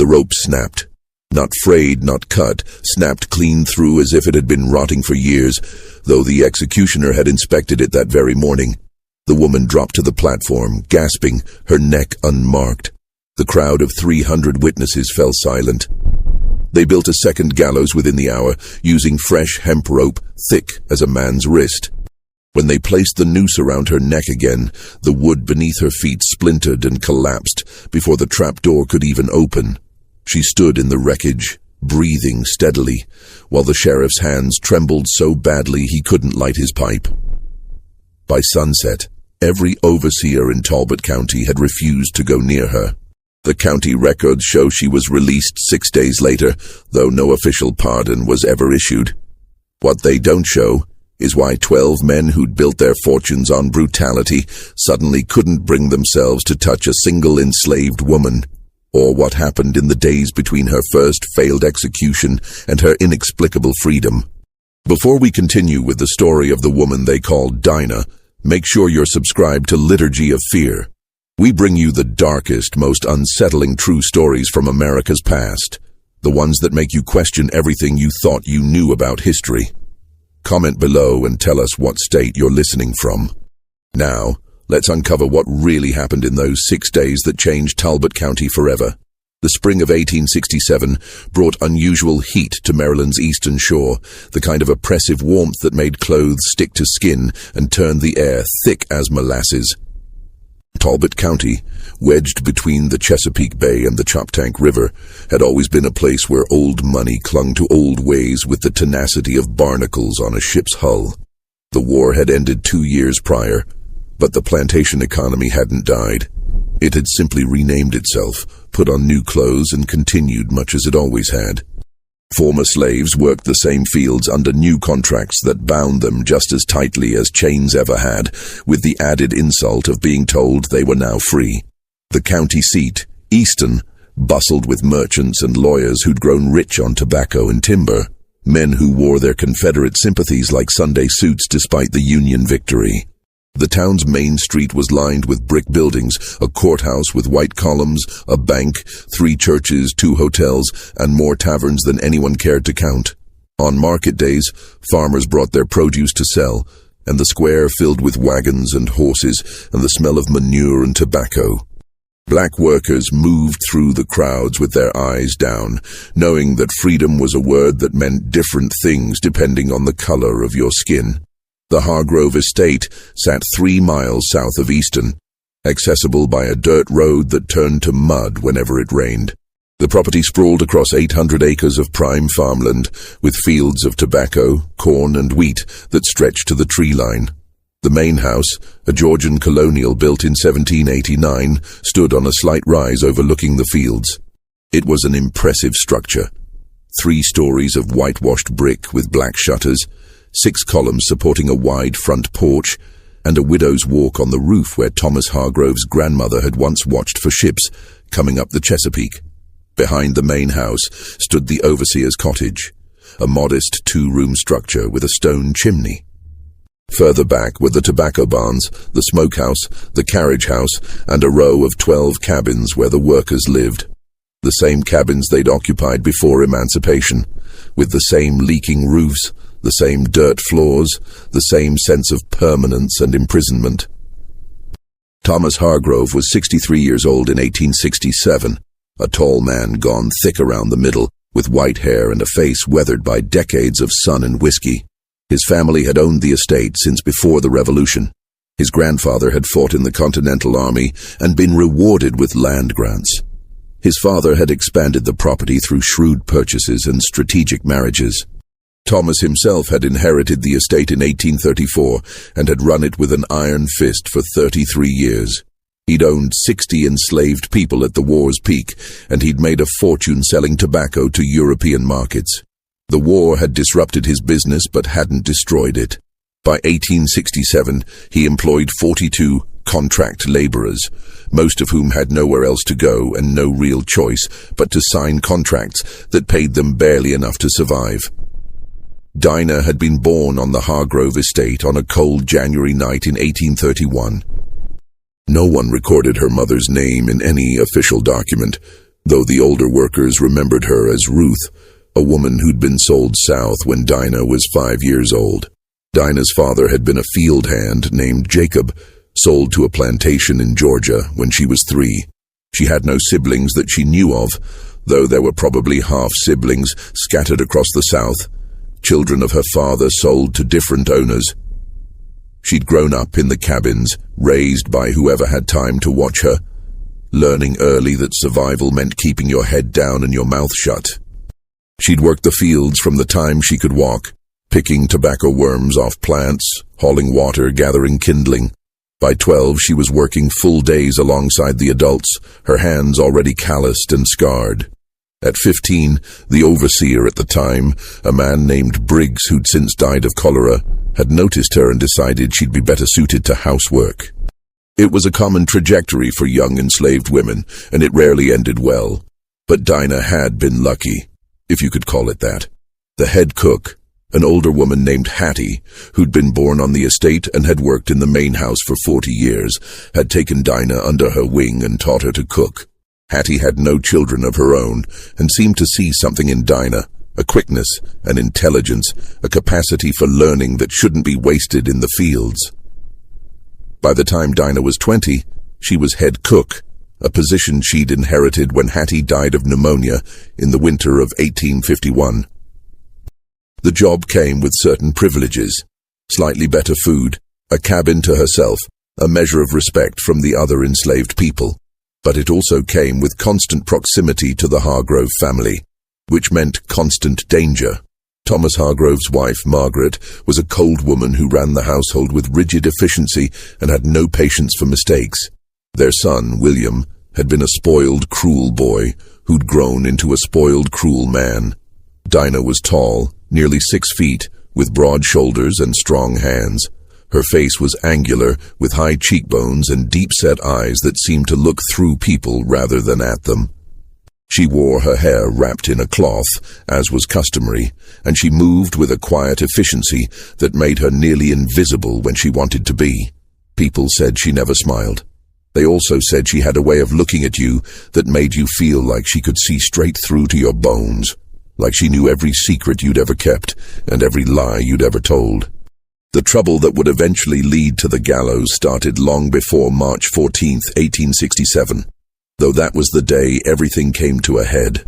rope snapped. Not frayed, not cut, snapped clean through as if it had been rotting for years, though the executioner had inspected it that very morning. The woman dropped to the platform, gasping, her neck unmarked. The crowd of 300 witnesses fell silent. They built a second gallows within the hour, using fresh hemp rope, thick as a man's wrist. When they placed the noose around her neck again, the wood beneath her feet splintered and collapsed before the trapdoor could even open. She stood in the wreckage, breathing steadily, while the sheriff's hands trembled so badly he couldn't light his pipe. By sunset, every overseer in Talbot County had refused to go near her. The county records show she was released 6 days later, though no official pardon was ever issued. What they don't show is why 12 men who'd built their fortunes on brutality suddenly couldn't bring themselves to touch a single enslaved woman, or what happened in the days between her first failed execution and her inexplicable freedom. Before we continue with the story of the woman they called Dinah, make sure you're subscribed to Liturgy of Fear. We bring you the darkest, most unsettling true stories from America's past, the ones that make you question everything you thought you knew about history. Comment below and tell us what state you're listening from. Now, let's uncover what really happened in those 6 days that changed Talbot County forever. The spring of 1867 brought unusual heat to Maryland's eastern shore, the kind of oppressive warmth that made clothes stick to skin and turned the air thick as molasses. Talbot County, wedged between the Chesapeake Bay and the Choptank River, had always been a place where old money clung to old ways with the tenacity of barnacles on a ship's hull. The war had ended 2 years prior, but the plantation economy hadn't died. It had simply renamed itself, put on new clothes, and continued much as it always had. Former slaves worked the same fields under new contracts that bound them just as tightly as chains ever had, with the added insult of being told they were now free. The county seat, Easton, bustled with merchants and lawyers who'd grown rich on tobacco and timber, men who wore their Confederate sympathies like Sunday suits despite the Union victory. The town's main street was lined with brick buildings, a courthouse with white columns, a bank, 3 churches, 2 hotels, and more taverns than anyone cared to count. On market days, farmers brought their produce to sell, and the square filled with wagons and horses and the smell of manure and tobacco. Black workers moved through the crowds with their eyes down, knowing that freedom was a word that meant different things depending on the color of your skin. The Hargrove estate sat 3 miles south of Easton, accessible by a dirt road that turned to mud whenever it rained. The property sprawled across 800 acres of prime farmland, with fields of tobacco, corn, and wheat that stretched to the tree line. The main house, a Georgian colonial built in 1789, stood on a slight rise overlooking the fields. It was an impressive structure. 3 stories of whitewashed brick with black shutters, 6 columns supporting a wide front porch, and a widow's walk on the roof where Thomas Hargrove's grandmother had once watched for ships coming up the Chesapeake. Behind the main house stood the overseer's cottage, a modest 2-room structure with a stone chimney. Further back were the tobacco barns, the smokehouse, the carriage house, and a row of 12 cabins where the workers lived. The same cabins they'd occupied before emancipation, with the same leaking roofs, the same dirt floors, the same sense of permanence and imprisonment. Thomas Hargrove was 63 years old in 1867, a tall man gone thick around the middle, with white hair and a face weathered by decades of sun and whiskey. His family had owned the estate since before the Revolution. His grandfather had fought in the Continental Army and been rewarded with land grants. His father had expanded the property through shrewd purchases and strategic marriages. Thomas himself had inherited the estate in 1834 and had run it with an iron fist for 33 years. He'd owned 60 enslaved people at the war's peak, and he'd made a fortune selling tobacco to European markets. The war had disrupted his business but hadn't destroyed it. By 1867, he employed 42 contract laborers, most of whom had nowhere else to go and no real choice but to sign contracts that paid them barely enough to survive. Dinah had been born on the Hargrove estate on a cold January night in 1831. No one recorded her mother's name in any official document, though the older workers remembered her as Ruth, a woman who'd been sold south when Dinah was 5 years old. Dinah's father had been a field hand named Jacob, sold to a plantation in Georgia when she was 3. She had no siblings that she knew of, though there were probably half-siblings scattered across the South, children of her father sold to different owners. She'd grown up in the cabins, raised by whoever had time to watch her, learning early that survival meant keeping your head down and your mouth shut. She'd worked the fields from the time she could walk, picking tobacco worms off plants, hauling water, gathering kindling. By 12, she was working full days alongside the adults, her hands already calloused and scarred. At 15, the overseer at the time, a man named Briggs who'd since died of cholera, had noticed her and decided she'd be better suited to housework. It was a common trajectory for young enslaved women, and it rarely ended well. But Dinah had been lucky, if you could call it that. The head cook, an older woman named Hattie, who'd been born on the estate and had worked in the main house for 40 years, had taken Dinah under her wing and taught her to cook. Hattie had no children of her own and seemed to see something in Dinah, a quickness, an intelligence, a capacity for learning that shouldn't be wasted in the fields. By the time Dinah was 20, she was head cook, a position she'd inherited when Hattie died of pneumonia in the winter of 1851. The job came with certain privileges: slightly better food, a cabin to herself, a measure of respect from the other enslaved people. But it also came with constant proximity to the Hargrove family, which meant constant danger. Thomas Hargrove's wife, Margaret, was a cold woman who ran the household with rigid efficiency and had no patience for mistakes. Their son, William, had been a spoiled, cruel boy who'd grown into a spoiled, cruel man. Dinah was tall, nearly 6 feet, with broad shoulders and strong hands. Her face was angular, with high cheekbones and deep-set eyes that seemed to look through people rather than at them. She wore her hair wrapped in a cloth, as was customary, and she moved with a quiet efficiency that made her nearly invisible when she wanted to be. People said she never smiled. They also said she had a way of looking at you that made you feel like she could see straight through to your bones, like she knew every secret you'd ever kept and every lie you'd ever told. The trouble that would eventually lead to the gallows started long before March 14, 1867, though that was the day everything came to a head.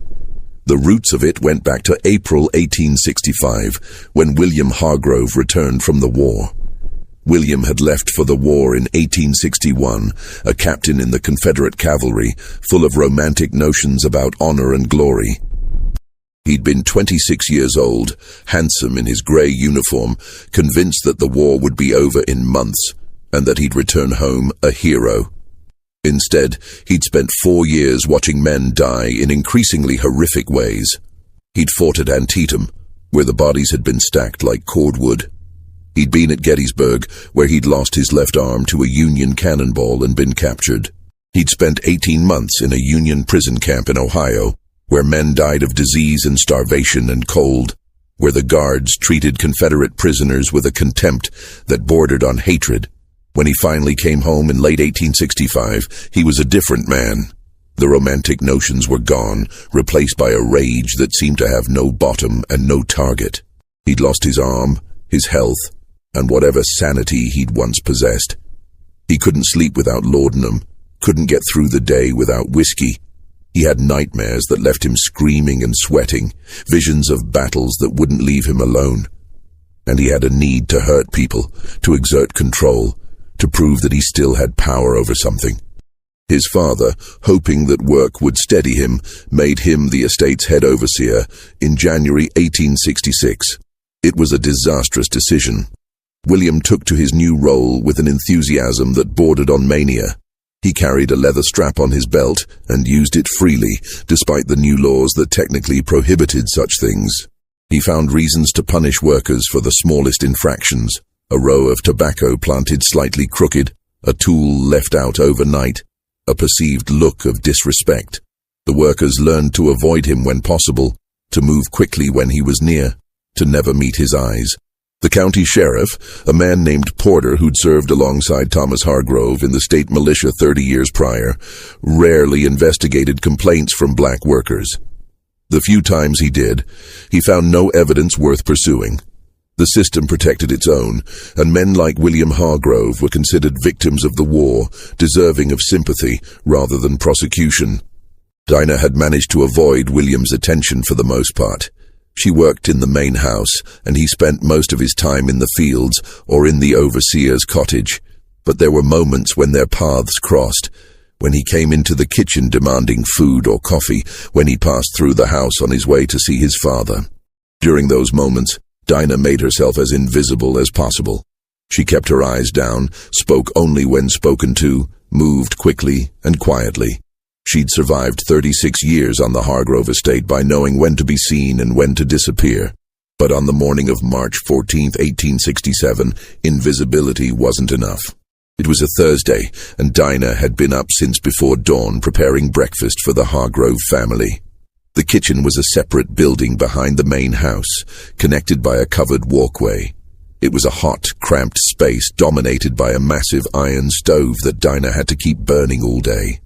The roots of it went back to April 1865, when William Hargrove returned from the war. William had left for the war in 1861, a captain in the Confederate cavalry, full of romantic notions about honor and glory. He'd been 26 years old, handsome in his grey uniform, convinced that the war would be over in months, and that he'd return home a hero. Instead, he'd spent 4 years watching men die in increasingly horrific ways. He'd fought at Antietam, where the bodies had been stacked like cordwood. He'd been at Gettysburg, where he'd lost his left arm to a Union cannonball and been captured. He'd spent 18 months in a Union prison camp in Ohio, where men died of disease and starvation and cold, where the guards treated Confederate prisoners with a contempt that bordered on hatred. When he finally came home in late 1865, he was a different man. The romantic notions were gone, replaced by a rage that seemed to have no bottom and no target. He'd lost his arm, his health, and whatever sanity he'd once possessed. He couldn't sleep without laudanum, couldn't get through the day without whiskey. He had nightmares that left him screaming and sweating, visions of battles that wouldn't leave him alone. And he had a need to hurt people, to exert control, to prove that he still had power over something. His father, hoping that work would steady him, made him the estate's head overseer in January 1866. It was a disastrous decision. William took to his new role with an enthusiasm that bordered on mania. He carried a leather strap on his belt and used it freely, despite the new laws that technically prohibited such things. He found reasons to punish workers for the smallest infractions: a row of tobacco planted slightly crooked, a tool left out overnight, a perceived look of disrespect. The workers learned to avoid him when possible, to move quickly when he was near, to never meet his eyes. The county sheriff, a man named Porter who'd served alongside Thomas Hargrove in the state militia 30 years prior, rarely investigated complaints from black workers. The few times he did, he found no evidence worth pursuing. The system protected its own, and men like William Hargrove were considered victims of the war, deserving of sympathy rather than prosecution. Dinah had managed to avoid William's attention for the most part. She worked in the main house, and he spent most of his time in the fields or in the overseer's cottage. But there were moments when their paths crossed, when he came into the kitchen demanding food or coffee, when he passed through the house on his way to see his father. During those moments, Dinah made herself as invisible as possible. She kept her eyes down, spoke only when spoken to, moved quickly and quietly. She'd survived 36 years on the Hargrove estate by knowing when to be seen and when to disappear. But on the morning of March 14, 1867, invisibility wasn't enough. It was a Thursday, and Dinah had been up since before dawn preparing breakfast for the Hargrove family. The kitchen was a separate building behind the main house, connected by a covered walkway. It was a hot, cramped space dominated by a massive iron stove that Dinah had to keep burning all day.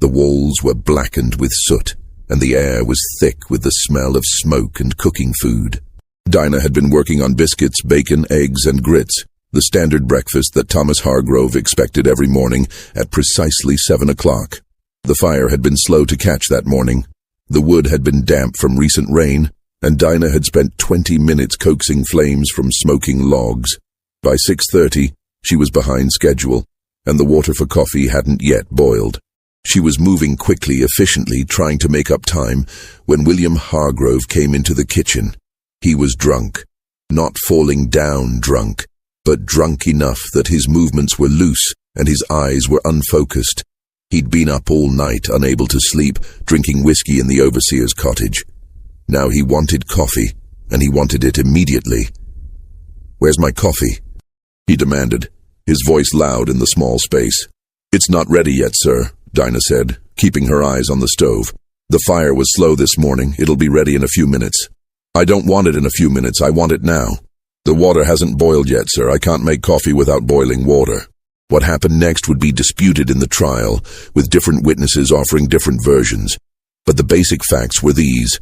The walls were blackened with soot, and the air was thick with the smell of smoke and cooking food. Dinah had been working on biscuits, bacon, eggs, and grits, the standard breakfast that Thomas Hargrove expected every morning at precisely 7 o'clock. The fire had been slow to catch that morning. The wood had been damp from recent rain, and Dinah had spent 20 minutes coaxing flames from smoking logs. By 6:30, she was behind schedule, and the water for coffee hadn't yet boiled. She was moving quickly, efficiently, trying to make up time, when William Hargrove came into the kitchen. He was drunk. Not falling down drunk, but drunk enough that his movements were loose and his eyes were unfocused. He'd been up all night, unable to sleep, drinking whiskey in the overseer's cottage. Now he wanted coffee, and he wanted it immediately. "Where's my coffee?" he demanded, his voice loud in the small space. "It's not ready yet, sir," Dinah said, keeping her eyes on the stove. "The fire was slow this morning. It'll be ready in a few minutes." "I don't want it in a few minutes. I want it now." "The water hasn't boiled yet, sir. I can't make coffee without boiling water." What happened next would be disputed in the trial, with different witnesses offering different versions. But the basic facts were these.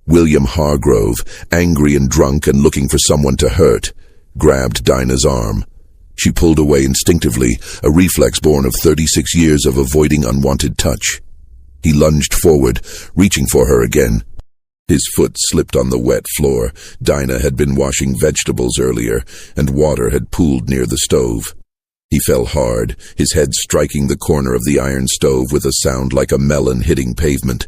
William Hargrove, angry and drunk and looking for someone to hurt, grabbed Dinah's arm. She pulled away instinctively, a reflex born of 36 years of avoiding unwanted touch. He lunged forward, reaching for her again. His foot slipped on the wet floor. Dinah had been washing vegetables earlier, and water had pooled near the stove. He fell hard, his head striking the corner of the iron stove with a sound like a melon hitting pavement.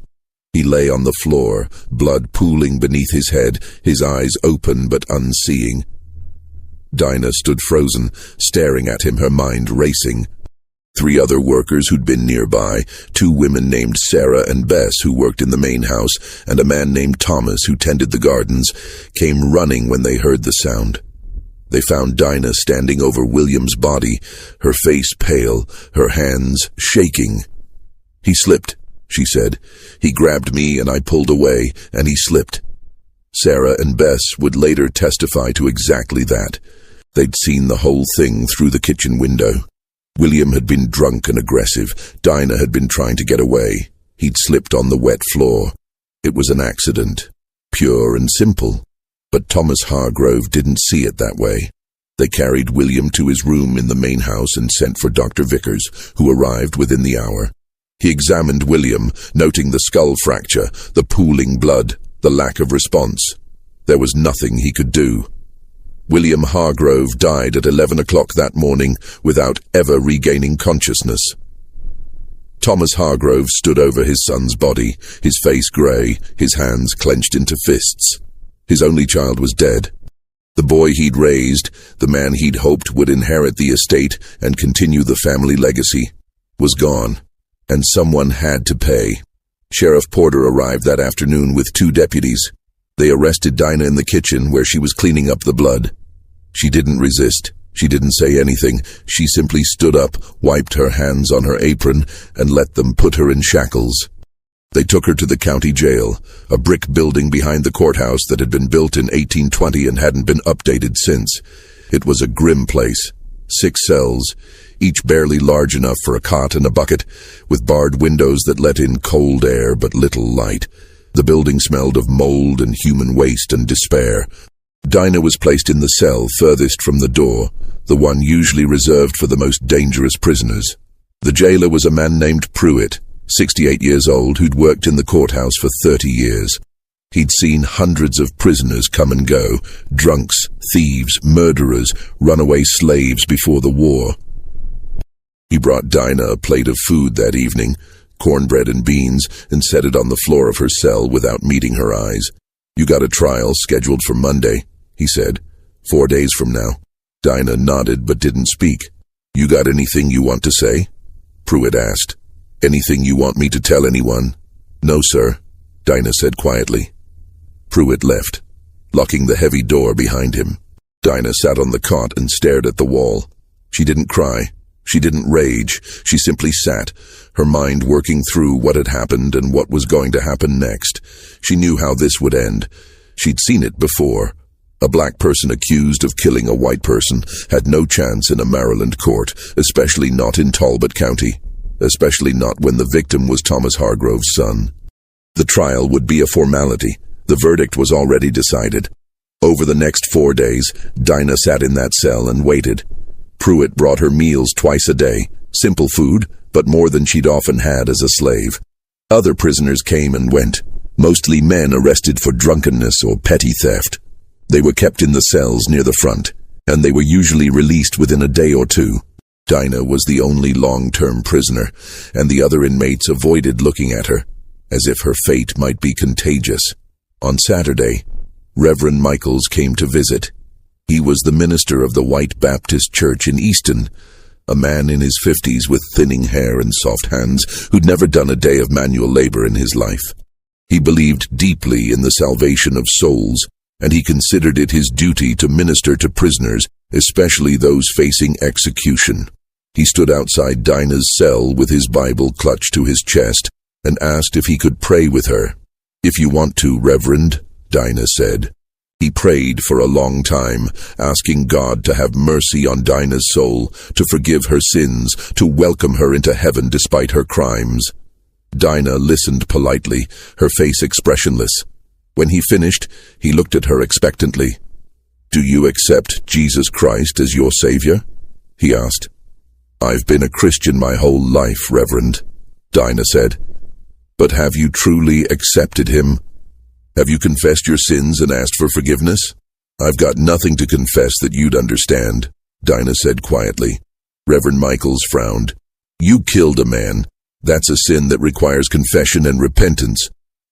He lay on the floor, blood pooling beneath his head, his eyes open but unseeing. Dinah stood frozen, staring at him, her mind racing. 3 other workers who'd been nearby, 2 women named Sarah and Bess who worked in the main house, and a man named Thomas who tended the gardens, came running when they heard the sound. They found Dinah standing over William's body, her face pale, her hands shaking. "He slipped," she said. "He grabbed me and I pulled away, and he slipped." Sarah and Bess would later testify to exactly that. They'd seen the whole thing through the kitchen window. William had been drunk and aggressive. Dinah had been trying to get away. He'd slipped on the wet floor. It was an accident, pure and simple. But Thomas Hargrove didn't see it that way. They carried William to his room in the main house and sent for Dr. Vickers, who arrived within the hour. He examined William, noting the skull fracture, the pooling blood, the lack of response. There was nothing he could do. William Hargrove died at 11 o'clock that morning without ever regaining consciousness. Thomas Hargrove stood over his son's body, his face grey, his hands clenched into fists. His only child was dead. The boy he'd raised, the man he'd hoped would inherit the estate and continue the family legacy, was gone, and someone had to pay. Sheriff Porter arrived that afternoon with 2 deputies. They arrested Dinah in the kitchen where she was cleaning up the blood. She didn't resist. She didn't say anything. She simply stood up, wiped her hands on her apron, and let them put her in shackles. They took her to the county jail, a brick building behind the courthouse that had been built in 1820 and hadn't been updated since. It was a grim place. 6 cells, each barely large enough for a cot and a bucket, with barred windows that let in cold air but little light. The building smelled of mold and human waste and despair. Dinah was placed in the cell furthest from the door, the one usually reserved for the most dangerous prisoners. The jailer was a man named Pruitt, 68 years old, who'd worked in the courthouse for 30 years. He'd seen hundreds of prisoners come and go, drunks, thieves, murderers, runaway slaves before the war. He brought Dinah a plate of food that evening, cornbread and beans, and set it on the floor of her cell without meeting her eyes. "You got a trial scheduled for Monday," he said. 4 days from now. Dinah nodded but didn't speak. "You got anything you want to say?" Pruitt asked. "Anything you want me to tell anyone?" "No, sir," Dinah said quietly. Pruitt left, locking the heavy door behind him. Dinah sat on the cot and stared at the wall. She didn't cry. She didn't rage. She simply sat, her mind working through what had happened and what was going to happen next. She knew how this would end. She'd seen it before. A black person accused of killing a white person had no chance in a Maryland court, especially not in Talbot County, especially not when the victim was Thomas Hargrove's son. The trial would be a formality. The verdict was already decided. Over the next 4 days, Dinah sat in that cell and waited. Pruitt brought her meals twice a day, simple food, but more than she'd often had as a slave. Other prisoners came and went, mostly men arrested for drunkenness or petty theft. They were kept in the cells near the front, and they were usually released within a day or two. Dinah was the only long-term prisoner, and the other inmates avoided looking at her, as if her fate might be contagious. On Saturday, Reverend Michaels came to visit. He was the minister of the White Baptist Church in Easton, a man in his 50s with thinning hair and soft hands who'd never done a day of manual labor in his life. He believed deeply in the salvation of souls, and he considered it his duty to minister to prisoners, especially those facing execution. He stood outside Dinah's cell with his Bible clutched to his chest and asked if he could pray with her. "If you want to, Reverend," Dinah said. He prayed for a long time, asking God to have mercy on Dinah's soul, to forgive her sins, to welcome her into heaven despite her crimes. Dinah listened politely, her face expressionless. When he finished, he looked at her expectantly. "Do you accept Jesus Christ as your Savior?" he asked. "I've been a Christian my whole life, Reverend," Dinah said. "But have you truly accepted him? Have you confessed your sins and asked for forgiveness?" "I've got nothing to confess that you'd understand," Dinah said quietly. Reverend Michaels frowned. "You killed a man. That's a sin that requires confession and repentance."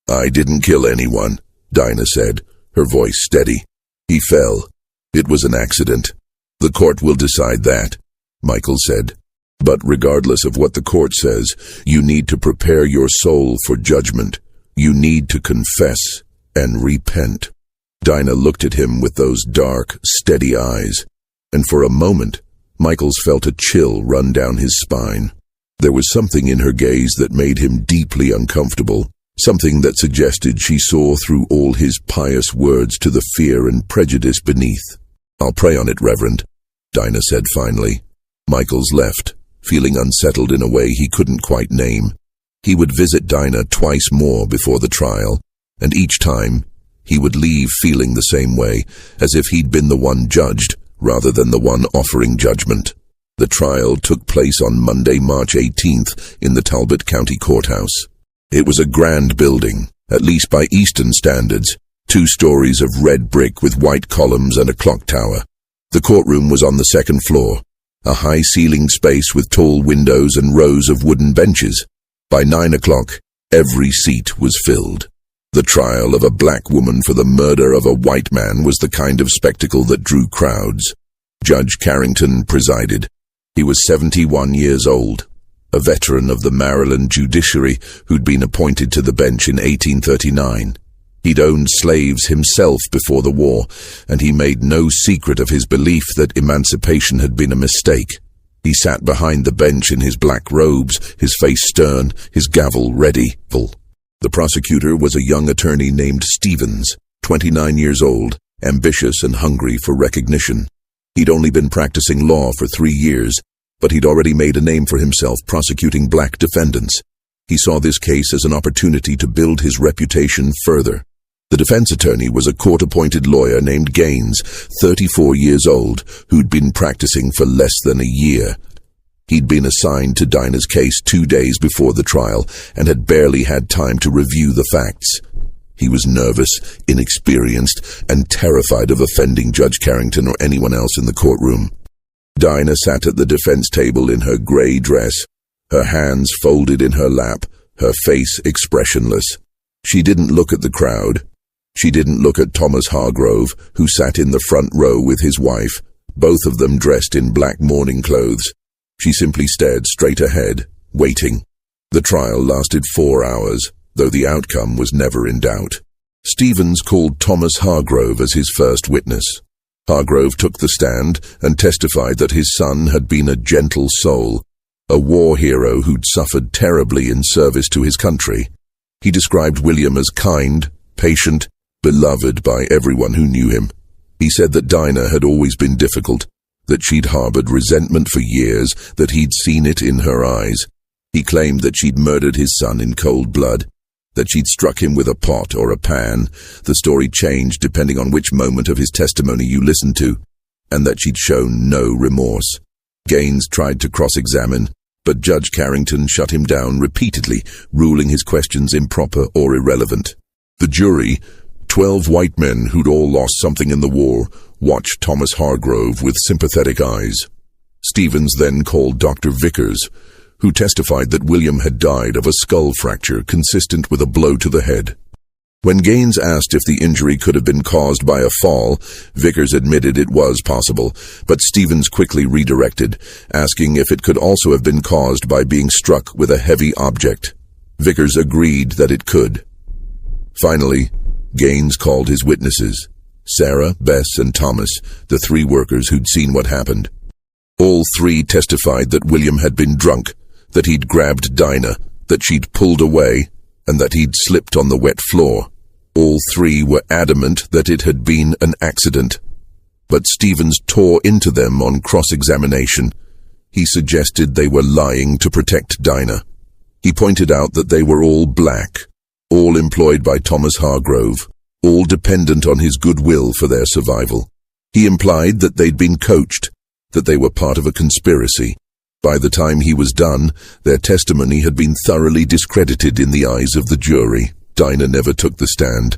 "I didn't kill anyone," Dinah said, her voice steady. "He fell. It was an accident." "The court will decide that," Michaels said. "But regardless of what the court says, you need to prepare your soul for judgment. You need to confess and repent." Dinah looked at him with those dark, steady eyes, and for a moment, Michaels felt a chill run down his spine. There was something in her gaze that made him deeply uncomfortable, something that suggested she saw through all his pious words to the fear and prejudice beneath. "I'll pray on it, Reverend," Dinah said finally. Michaels left, feeling unsettled in a way he couldn't quite name. He would visit Dinah twice more before the trial, and each time, he would leave feeling the same way, as if he'd been the one judged, rather than the one offering judgment. The trial took place on Monday, March 18th, in the Talbot County Courthouse. It was a grand building, at least by Easton standards, 2 stories of red brick with white columns and a clock tower. The courtroom was on the 2nd floor, a high-ceilinged space with tall windows and rows of wooden benches. By 9 o'clock, every seat was filled. The trial of a black woman for the murder of a white man was the kind of spectacle that drew crowds. Judge Carrington presided. He was 71 years old, a veteran of the Maryland judiciary who'd been appointed to the bench in 1839. He'd owned slaves himself before the war, and he made no secret of his belief that emancipation had been a mistake. He sat behind the bench in his black robes, his face stern, his gavel ready. The prosecutor was a young attorney named Stevens, 29 years old, ambitious and hungry for recognition. He'd only been practicing law for 3 years, but he'd already made a name for himself prosecuting black defendants. He saw this case as an opportunity to build his reputation further. The defense attorney was a court-appointed lawyer named Gaines, 34 years old, who'd been practicing for less than a year. He'd been assigned to Dinah's case 2 days before the trial and had barely had time to review the facts. He was nervous, inexperienced, and terrified of offending Judge Carrington or anyone else in the courtroom. Dinah sat at the defense table in her gray dress, her hands folded in her lap, her face expressionless. She didn't look at the crowd. She didn't look at Thomas Hargrove, who sat in the front row with his wife, both of them dressed in black mourning clothes. She simply stared straight ahead, waiting. The trial lasted 4 hours, though the outcome was never in doubt. Stevens called Thomas Hargrove as his first witness. Hargrove took the stand and testified that his son had been a gentle soul, a war hero who'd suffered terribly in service to his country. He described William as kind, patient, beloved by everyone who knew him. He said that Dinah had always been difficult, that she'd harbored resentment for years, that he'd seen it in her eyes. He claimed that she'd murdered his son in cold blood, that she'd struck him with a pot or a pan. The story changed depending on which moment of his testimony you listened to, and that she'd shown no remorse. Gaines tried to cross-examine, but Judge Carrington shut him down repeatedly, ruling his questions improper or irrelevant. The jury, 12 white men who'd all lost something in the war, watched Thomas Hargrove with sympathetic eyes. Stevens then called Dr. Vickers, who testified that William had died of a skull fracture consistent with a blow to the head. When Gaines asked if the injury could have been caused by a fall, Vickers admitted it was possible, but Stevens quickly redirected, asking if it could also have been caused by being struck with a heavy object. Vickers agreed that it could. Finally, Gaines called his witnesses, Sarah, Bess, and Thomas, the 3 workers who'd seen what happened. All 3 testified that William had been drunk, that he'd grabbed Dinah, that she'd pulled away, and that he'd slipped on the wet floor. All 3 were adamant that it had been an accident. But Stevens tore into them on cross-examination. He suggested they were lying to protect Dinah. He pointed out that they were all black, all employed by Thomas Hargrove, all dependent on his goodwill for their survival. He implied that they'd been coached, that they were part of a conspiracy. By the time he was done, their testimony had been thoroughly discredited in the eyes of the jury. Dinah never took the stand.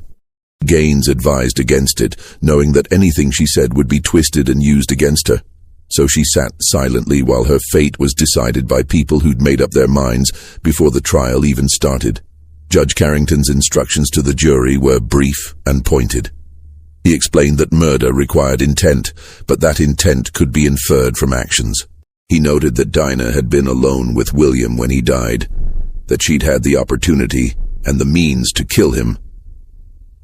Gaines advised against it, knowing that anything she said would be twisted and used against her. So she sat silently while her fate was decided by people who'd made up their minds before the trial even started. Judge Carrington's instructions to the jury were brief and pointed. He explained that murder required intent, but that intent could be inferred from actions. He noted that Dinah had been alone with William when he died, that she'd had the opportunity and the means to kill him.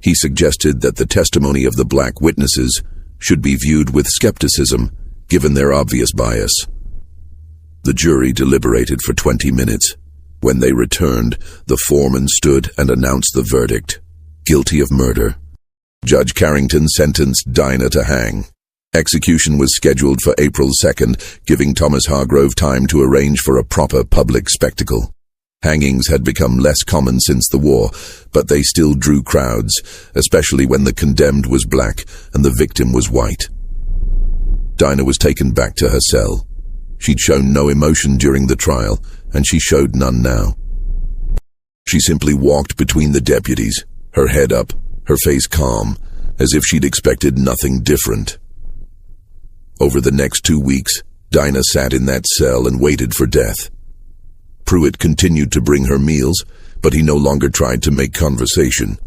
He suggested that the testimony of the black witnesses should be viewed with skepticism, given their obvious bias. The jury deliberated for 20 minutes. When they returned, the foreman stood and announced the verdict: guilty of murder. Judge Carrington sentenced Dinah to hang. Execution was scheduled for April 2nd, giving Thomas Hargrove time to arrange for a proper public spectacle. Hangings had become less common since the war, but they still drew crowds, especially when the condemned was black and the victim was white. Dinah was taken back to her cell. She'd shown no emotion during the trial, and she showed none now. She simply walked between the deputies, her head up, her face calm, as if she'd expected nothing different. Over the next 2 weeks, Dinah sat in that cell and waited for death. Pruitt continued to bring her meals, but he no longer tried to make conversation.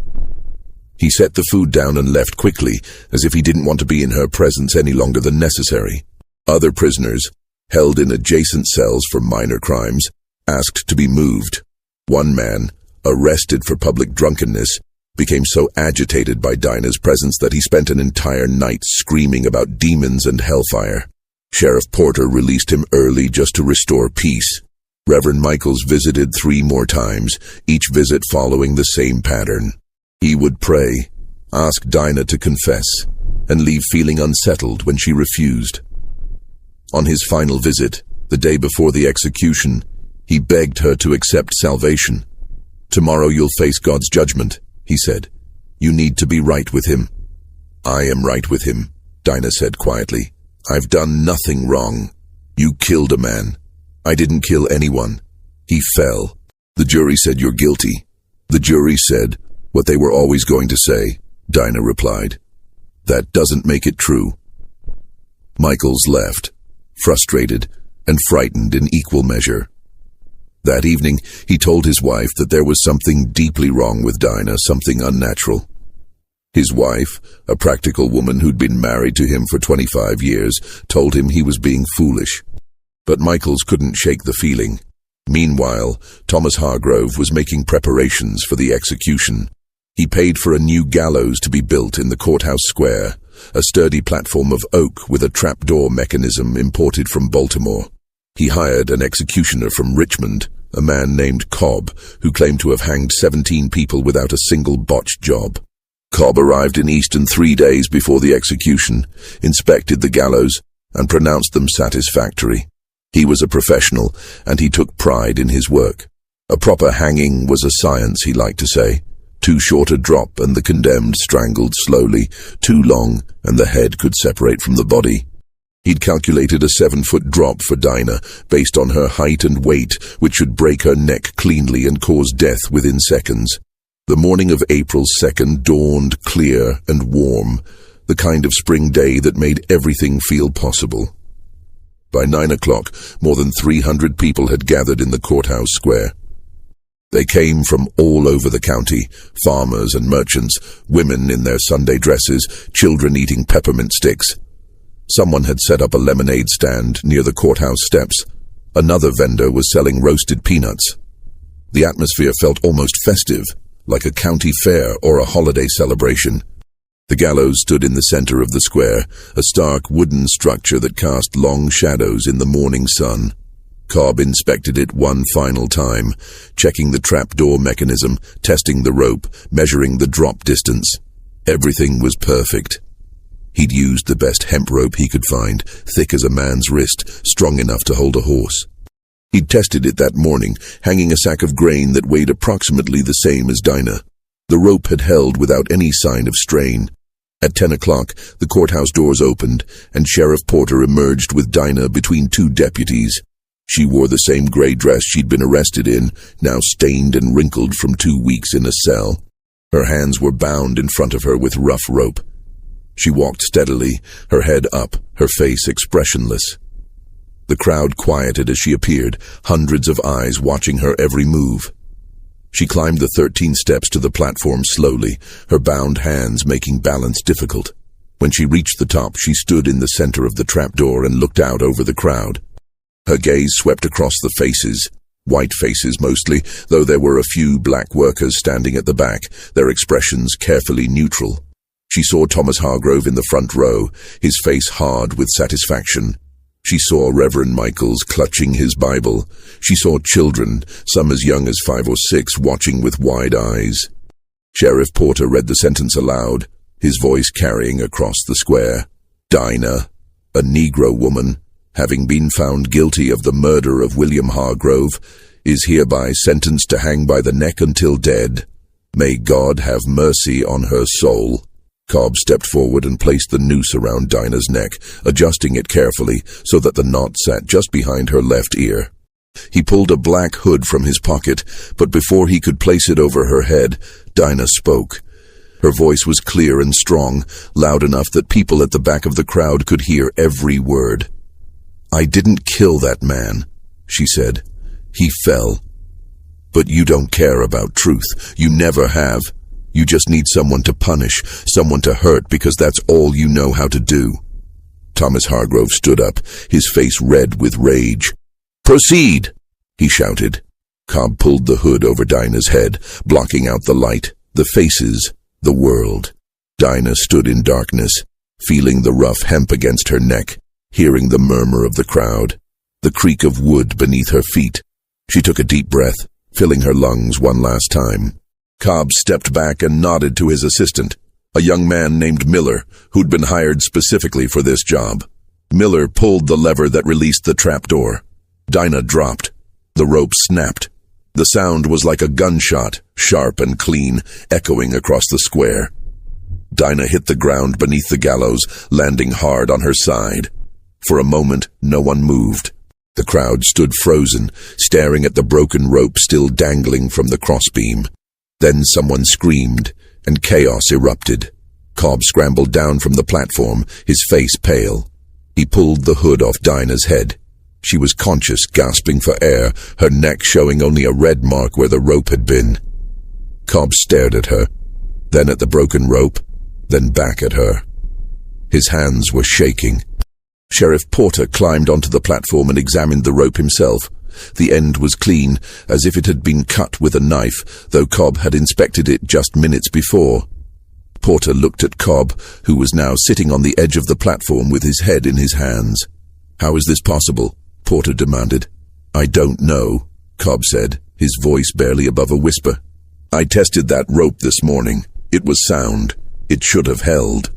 He set the food down and left quickly, as if he didn't want to be in her presence any longer than necessary. Other prisoners, held in adjacent cells for minor crimes, asked to be moved. One man, arrested for public drunkenness, became so agitated by Dinah's presence that he spent an entire night screaming about demons and hellfire. Sheriff Porter released him early just to restore peace. Reverend Michaels visited 3 more times, each visit following the same pattern. He would pray, ask Dinah to confess, and leave feeling unsettled when she refused. On his final visit, the day before the execution, he begged her to accept salvation. "Tomorrow you'll face God's judgment," he said. "You need to be right with him." "I am right with him," Dinah said quietly. "I've done nothing wrong. You killed a man. I didn't kill anyone. He fell." The jury said, "You're guilty." The jury said what they were always going to say, Dinah replied. "That doesn't make it true." Michaels left, frustrated and frightened in equal measure. That evening, he told his wife that there was something deeply wrong with Dinah, something unnatural. His wife, a practical woman who'd been married to him for 25 years, told him he was being foolish. But Michaels couldn't shake the feeling. Meanwhile, Thomas Hargrove was making preparations for the execution. He paid for a new gallows to be built in the courthouse square, a sturdy platform of oak with a trapdoor mechanism imported from Baltimore. He hired an executioner from Richmond, a man named Cobb, who claimed to have hanged 17 people without a single botched job. Cobb arrived in Easton 3 days before the execution, inspected the gallows, and pronounced them satisfactory. He was a professional, and he took pride in his work. A proper hanging was a science, he liked to say. Too short a drop and the condemned strangled slowly, too long and the head could separate from the body. He'd calculated a 7-foot drop for Dinah, based on her height and weight, which should break her neck cleanly and cause death within seconds. The morning of April 2nd dawned clear and warm, the kind of spring day that made everything feel possible. By 9 o'clock, more than 300 people had gathered in the courthouse square. They came from all over the county, farmers and merchants, women in their Sunday dresses, children eating peppermint sticks. Someone had set up a lemonade stand near the courthouse steps. Another vendor was selling roasted peanuts. The atmosphere felt almost festive, like a county fair or a holiday celebration. The gallows stood in the center of the square, a stark wooden structure that cast long shadows in the morning sun. Cobb inspected it one final time, checking the trapdoor mechanism, testing the rope, measuring the drop distance. Everything was perfect. He'd used the best hemp rope he could find, thick as a man's wrist, strong enough to hold a horse. He'd tested it that morning, hanging a sack of grain that weighed approximately the same as Dinah. The rope had held without any sign of strain. At 10 o'clock, the courthouse doors opened, and Sheriff Porter emerged with Dinah between 2 deputies. She wore the same gray dress she'd been arrested in, now stained and wrinkled from 2 weeks in a cell. Her hands were bound in front of her with rough rope. She walked steadily, her head up, her face expressionless. The crowd quieted as she appeared, hundreds of eyes watching her every move. She climbed the 13 steps to the platform slowly, her bound hands making balance difficult. When she reached the top, she stood in the center of the trapdoor and looked out over the crowd. Her gaze swept across the faces, white faces mostly, though there were a few black workers standing at the back, their expressions carefully neutral. She saw Thomas Hargrove in the front row, his face hard with satisfaction. She saw Reverend Michaels clutching his Bible. She saw children, some as young as 5 or 6, watching with wide eyes. Sheriff Porter read the sentence aloud, his voice carrying across the square. Dinah, a Negro woman, having been found guilty of the murder of William Hargrove, is hereby sentenced to hang by the neck until dead. May God have mercy on her soul. Cobb stepped forward and placed the noose around Dinah's neck, adjusting it carefully so that the knot sat just behind her left ear. He pulled a black hood from his pocket, but before he could place it over her head, Dinah spoke. Her voice was clear and strong, loud enough that people at the back of the crowd could hear every word. "I didn't kill that man," she said. "He fell. But you don't care about truth. You never have. You just need someone to punish, someone to hurt, because that's all you know how to do." Thomas Hargrove stood up, his face red with rage. "Proceed!" he shouted. Cobb pulled the hood over Dinah's head, blocking out the light, the faces, the world. Dinah stood in darkness, feeling the rough hemp against her neck, hearing the murmur of the crowd, the creak of wood beneath her feet. She took a deep breath, filling her lungs one last time. Cobb stepped back and nodded to his assistant, a young man named Miller, who'd been hired specifically for this job. Miller pulled the lever that released the trapdoor. Dinah dropped. The rope snapped. The sound was like a gunshot, sharp and clean, echoing across the square. Dinah hit the ground beneath the gallows, landing hard on her side. For a moment, no one moved. The crowd stood frozen, staring at the broken rope still dangling from the crossbeam. Then someone screamed, and chaos erupted. Cobb scrambled down from the platform, his face pale. He pulled the hood off Dinah's head. She was conscious, gasping for air, her neck showing only a red mark where the rope had been. Cobb stared at her, then at the broken rope, then back at her. His hands were shaking. Sheriff Porter climbed onto the platform and examined the rope himself. The end was clean, as if it had been cut with a knife, though Cobb had inspected it just minutes before. Porter looked at Cobb, who was now sitting on the edge of the platform with his head in his hands. "How is this possible?" Porter demanded. "I don't know," Cobb said, his voice barely above a whisper. "I tested that rope this morning. It was sound. It should have held."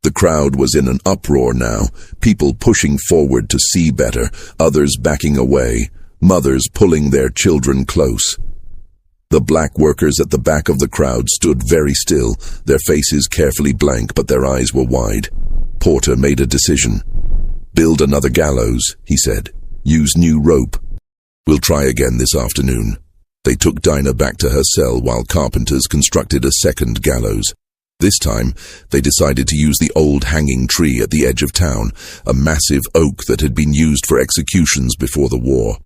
The crowd was in an uproar now, people pushing forward to see better, others backing away, mothers pulling their children close. The black workers at the back of the crowd stood very still, their faces carefully blank, but their eyes were wide. Porter made a decision. "Build another gallows," he said. "Use new rope. We'll try again this afternoon." They took Dinah back to her cell while carpenters constructed a second gallows. This time, they decided to use the old hanging tree at the edge of town, a massive oak that had been used for executions before the war.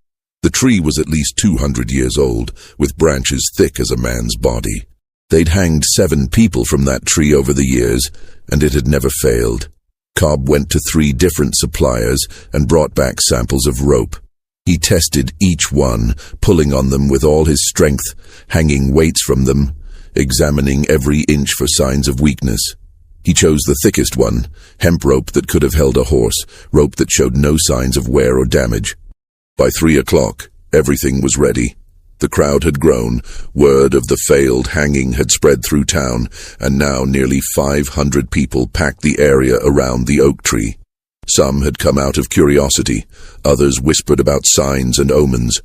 The tree was at least 200 years old, with branches thick as a man's body. They'd hanged 7 people from that tree over the years, and it had never failed. Cobb went to 3 different suppliers and brought back samples of rope. He tested each one, pulling on them with all his strength, hanging weights from them, examining every inch for signs of weakness. He chose the thickest one, hemp rope that could have held a horse, rope that showed no signs of wear or damage. By 3 o'clock, everything was ready. The crowd had grown, word of the failed hanging had spread through town, and now nearly 500 people packed the area around the oak tree. Some had come out of curiosity, others whispered about signs and omens.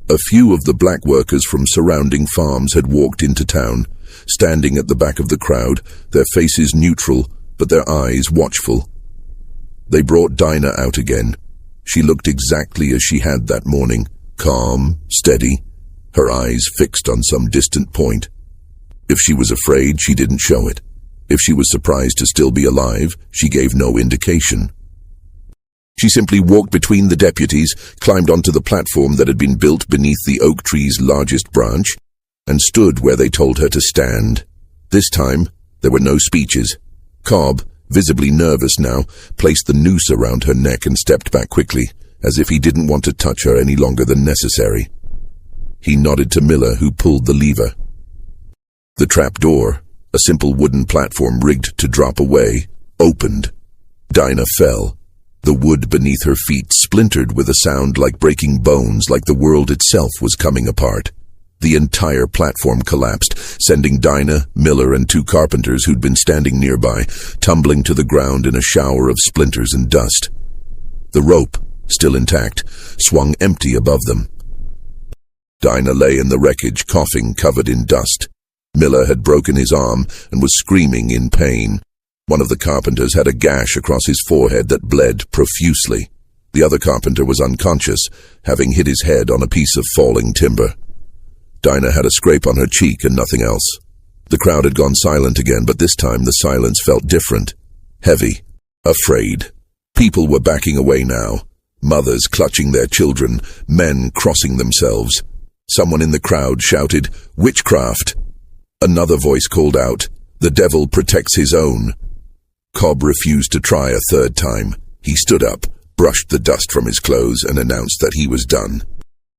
A few of the black workers from surrounding farms had walked into town, standing at the back of the crowd, their faces neutral, but their eyes watchful. They brought Dinah out again. She looked exactly as she had that morning, calm, steady, her eyes fixed on some distant point. If she was afraid, she didn't show it. If she was surprised to still be alive, she gave no indication. She simply walked between the deputies, climbed onto the platform that had been built beneath the oak tree's largest branch, and stood where they told her to stand. This time, there were no speeches. Cobb, visibly nervous now, placed the noose around her neck and stepped back quickly, as if he didn't want to touch her any longer than necessary. He nodded to Miller, who pulled the lever. The trap door, a simple wooden platform rigged to drop away, opened. Dinah fell. The wood beneath her feet splintered with a sound like breaking bones, like the world itself was coming apart. The entire platform collapsed, sending Dinah, Miller, and 2 carpenters who'd been standing nearby, tumbling to the ground in a shower of splinters and dust. The rope, still intact, swung empty above them. Dinah lay in the wreckage, coughing, covered in dust. Miller had broken his arm and was screaming in pain. One of the carpenters had a gash across his forehead that bled profusely. The other carpenter was unconscious, having hit his head on a piece of falling timber. Dinah had a scrape on her cheek and nothing else. The crowd had gone silent again, but this time the silence felt different. Heavy. Afraid. People were backing away now. Mothers clutching their children, men crossing themselves. Someone in the crowd shouted, "Witchcraft!" Another voice called out, "The devil protects his own." Cobb refused to try a third time. He stood up, brushed the dust from his clothes, and announced that he was done.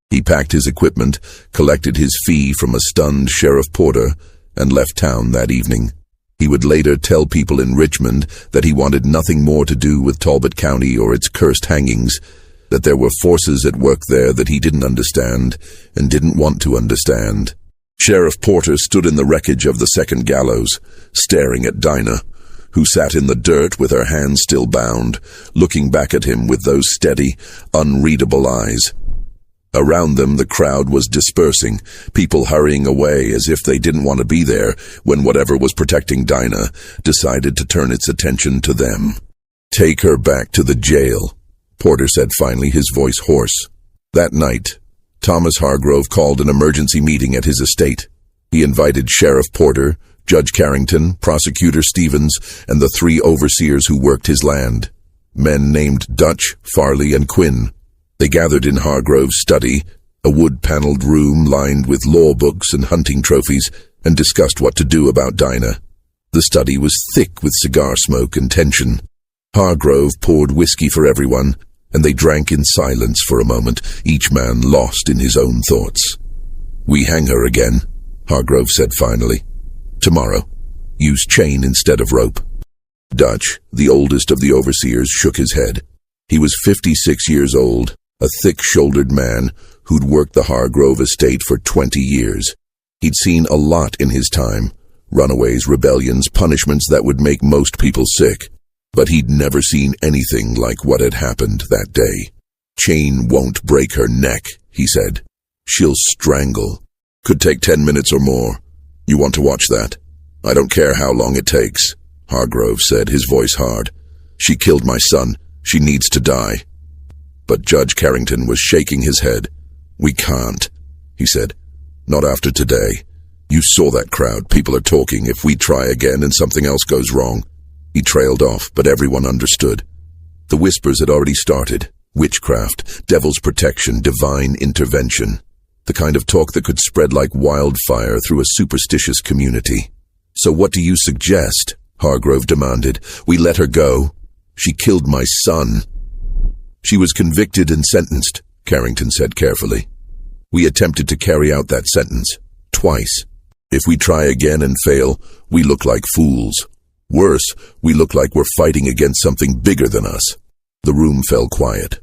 He packed his equipment, collected his fee from a stunned Sheriff Porter, and left town that evening. He would later tell people in Richmond that he wanted nothing more to do with Talbot County or its cursed hangings, that there were forces at work there that he didn't understand and didn't want to understand. Sheriff Porter stood in the wreckage of the second gallows, staring at Dinah, who sat in the dirt with her hands still bound, looking back at him with those steady, unreadable eyes. Around them the crowd was dispersing, people hurrying away as if they didn't want to be there when whatever was protecting Dinah decided to turn its attention to them. "Take her back to the jail," Porter said finally, his voice hoarse. That night, Thomas Hargrove called an emergency meeting at his estate. He invited Sheriff Porter, Judge Carrington, Prosecutor Stevens, and the 3 overseers who worked his land, men named Dutch, Farley, and Quinn. They gathered in Hargrove's study, a wood-paneled room lined with law books and hunting trophies, and discussed what to do about Dinah. The study was thick with cigar smoke and tension. Hargrove poured whiskey for everyone, and they drank in silence for a moment, each man lost in his own thoughts. "We hang her again," Hargrove said finally. "Tomorrow. Use chain instead of rope." Dutch, the oldest of the overseers, shook his head. He was 56 years old, a thick-shouldered man who'd worked the Hargrove estate for 20 years. He'd seen a lot in his time, runaways, rebellions, punishments that would make most people sick. But he'd never seen anything like what had happened that day. "Chain won't break her neck," he said. "She'll strangle. Could take 10 minutes or more. You want to watch that?" "I don't care how long it takes," Hargrove said, his voice hard. "She killed my son. She needs to die." But Judge Carrington was shaking his head. "We can't," he said. "Not after today. You saw that crowd. People are talking. If we try again and something else goes wrong." He trailed off, but everyone understood. The whispers had already started. Witchcraft, devil's protection, divine intervention. The kind of talk that could spread like wildfire through a superstitious community. "So what do you suggest?" Hargrove demanded. "We let her go. She killed my son." "She was convicted and sentenced," Carrington said carefully. "We attempted to carry out that sentence. Twice. If we try again and fail, we look like fools. Worse, we look like we're fighting against something bigger than us." The room fell quiet.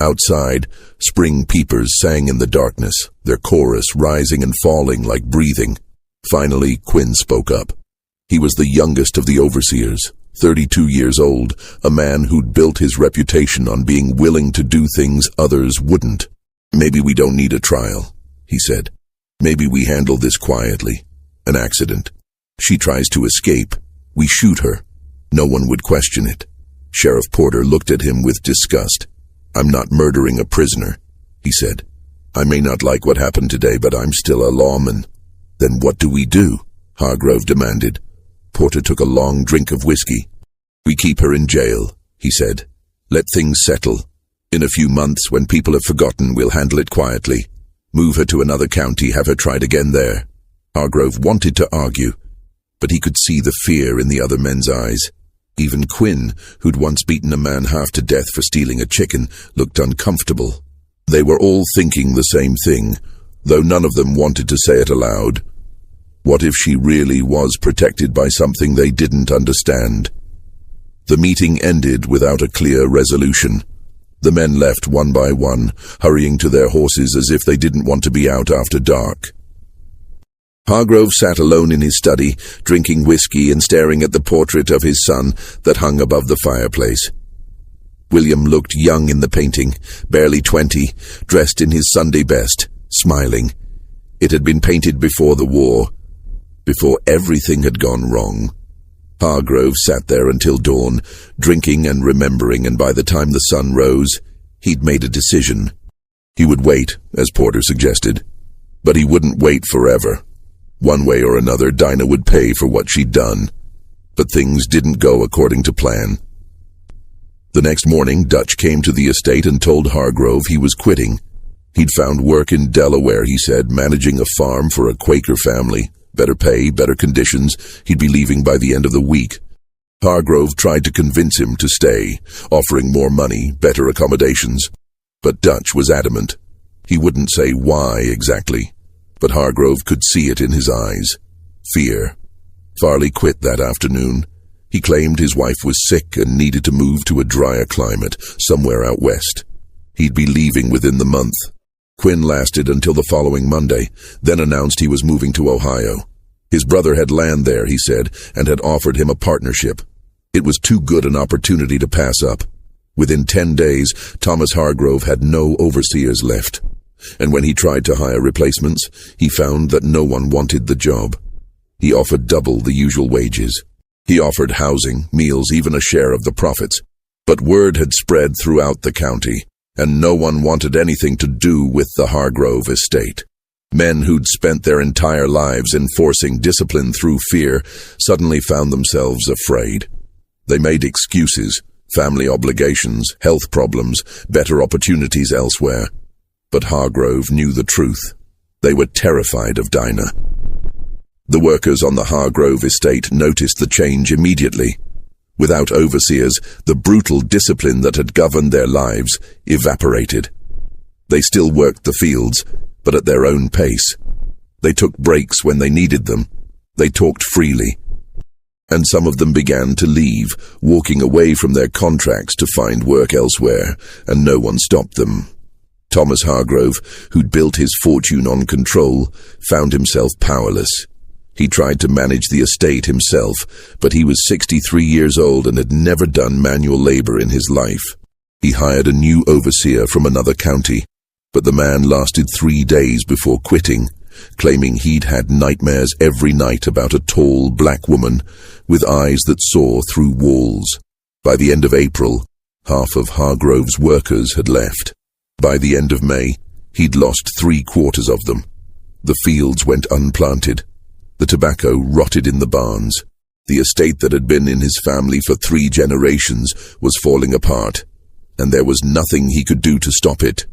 Outside, spring peepers sang in the darkness, their chorus rising and falling like breathing. Finally, Quinn spoke up. He was the youngest of the overseers, 32 years old, a man who'd built his reputation on being willing to do things others wouldn't. "Maybe we don't need a trial," he said. "Maybe we handle this quietly. An accident. She tries to escape. We shoot her. No one would question it." Sheriff Porter looked at him with disgust. "I'm not murdering a prisoner," he said. "I may not like what happened today, but I'm still a lawman." "Then what do we do?" Hargrove demanded. Porter took a long drink of whiskey. "We keep her in jail," he said. "Let things settle. In a few months, when people have forgotten, we'll handle it quietly. Move her to another county, have her tried again there." Hargrove wanted to argue, but he could see the fear in the other men's eyes. Even Quinn, who'd once beaten a man half to death for stealing a chicken, looked uncomfortable. They were all thinking the same thing, though none of them wanted to say it aloud. What if she really was protected by something they didn't understand? The meeting ended without a clear resolution. The men left one by one, hurrying to their horses as if they didn't want to be out after dark. Hargrove sat alone in his study, drinking whiskey and staring at the portrait of his son that hung above the fireplace. William looked young in the painting, barely 20, dressed in his Sunday best, smiling. It had been painted before the war, before everything had gone wrong. Hargrove sat there until dawn, drinking and remembering, and by the time the sun rose, he'd made a decision. He would wait, as Porter suggested, but he wouldn't wait forever. One way or another, Dinah would pay for what she'd done. But things didn't go according to plan. The next morning, Dutch came to the estate and told Hargrove he was quitting. He'd found work in Delaware, he said, managing a farm for a Quaker family. Better pay, better conditions. He'd be leaving by the end of the week. Hargrove tried to convince him to stay, offering more money, better accommodations. But Dutch was adamant. He wouldn't say why exactly, but Hargrove could see it in his eyes. Fear. Farley quit that afternoon. He claimed his wife was sick and needed to move to a drier climate, somewhere out west. He'd be leaving within the month. Quinn lasted until the following Monday, then announced he was moving to Ohio. His brother had land there, he said, and had offered him a partnership. It was too good an opportunity to pass up. Within 10 days, Thomas Hargrove had no overseers left. And when he tried to hire replacements, he found that no one wanted the job. He offered double the usual wages. He offered housing, meals, even a share of the profits. But word had spread throughout the county, and no one wanted anything to do with the Hargrove estate. Men who'd spent their entire lives enforcing discipline through fear suddenly found themselves afraid. They made excuses, family obligations, health problems, better opportunities elsewhere. But Hargrove knew the truth. They were terrified of Dinah. The workers on the Hargrove estate noticed the change immediately. Without overseers, the brutal discipline that had governed their lives evaporated. They still worked the fields, but at their own pace. They took breaks when they needed them. They talked freely. And some of them began to leave, walking away from their contracts to find work elsewhere, and no one stopped them. Thomas Hargrove, who'd built his fortune on control, found himself powerless. He tried to manage the estate himself, but he was 63 years old and had never done manual labor in his life. He hired a new overseer from another county, but the man lasted 3 days before quitting, claiming he'd had nightmares every night about a tall black woman with eyes that saw through walls. By the end of April, half of Hargrove's workers had left. By the end of May, he'd lost 3/4 of them. The fields went unplanted. The tobacco rotted in the barns. The estate that had been in his family for 3 generations was falling apart, and there was nothing he could do to stop it.